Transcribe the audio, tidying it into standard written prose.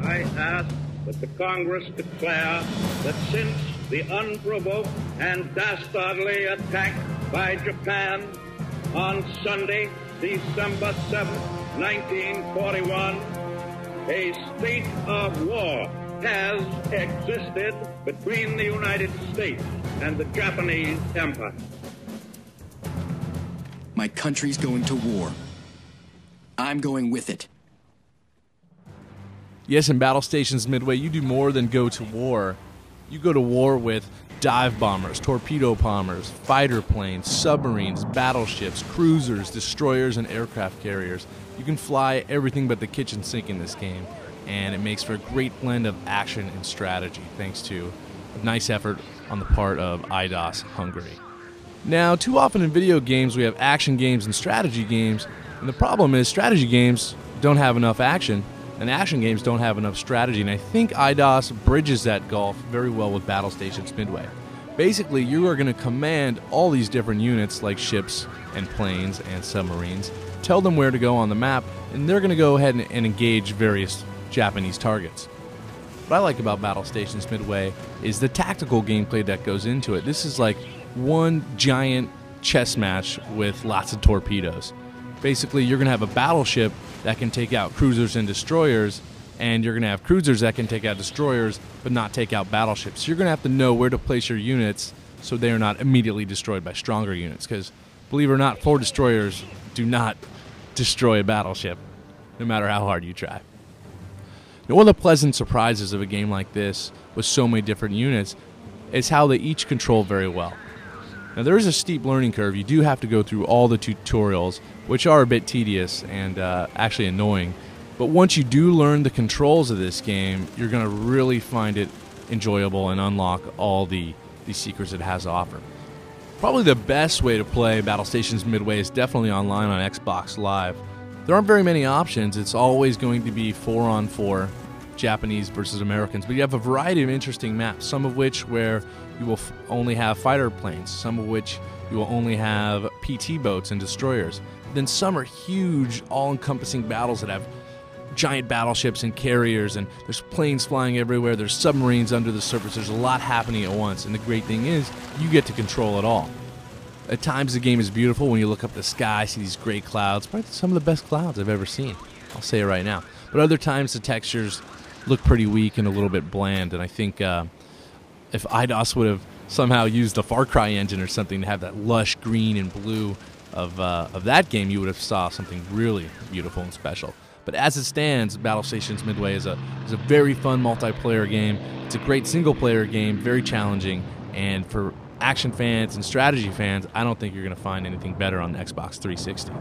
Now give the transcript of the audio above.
I ask that the Congress declare that since the unprovoked and dastardly attack by Japan on Sunday, December 7, 1941, a state of war has existed between the United States and the Japanese Empire. My country's going to war. I'm going with it. Yes, in Battlestations Midway, you do more than go to war. You go to war with dive bombers, torpedo bombers, fighter planes, submarines, battleships, cruisers, destroyers, and aircraft carriers. You can fly everything but the kitchen sink in this game, and it makes for a great blend of action and strategy, thanks to a nice effort on the part of IDOS Hungary. Now, too often in video games, we have action games and strategy games, and the problem is strategy games don't have enough action, and action games don't have enough strategy, and I think IDOS bridges that gulf very well with Battlestations Midway. Basically, you are going to command all these different units like ships and planes and submarines, tell them where to go on the map, and they're going to go ahead and engage various Japanese targets. What I like about Battlestations Midway is the tactical gameplay that goes into it. This is like one giant chess match with lots of torpedoes. Basically, you're going to have a battleship that can take out cruisers and destroyers, and you're going to have cruisers that can take out destroyers but not take out battleships. You're going to have to know where to place your units so they are not immediately destroyed by stronger units, because believe it or not, 4 destroyers do not destroy a battleship, no matter how hard you try. Now, one of the pleasant surprises of a game like this with so many different units is how they each control very well. Now, there is a steep learning curve. You do have to go through all the tutorials, which are a bit tedious and actually annoying. But once you do learn the controls of this game, you're going to really find it enjoyable and unlock all the secrets it has to offer. Probably the best way to play Battlestations Midway is definitely online on Xbox Live. There aren't very many options. It's always going to be 4-on-4, Japanese versus Americans. But you have a variety of interesting maps, some of which where you will only have fighter planes, some of which you will only have PT boats and destroyers. Then some are huge, all-encompassing battles that have giant battleships and carriers, and there's planes flying everywhere, there's submarines under the surface, there's a lot happening at once, and the great thing is, you get to control it all. At times the game is beautiful when you look up the sky, see these gray clouds, probably some of the best clouds I've ever seen, I'll say it right now. But other times the textures look pretty weak and a little bit bland, and I think if IDOS would have somehow used the Far Cry engine or something to have that lush green and blue of that game, you would have saw something really beautiful and special. But as it stands, Battlestations Midway is a very fun multiplayer game. It's a great single-player game, very challenging, and for action fans and strategy fans, I don't think you're going to find anything better on the Xbox 360.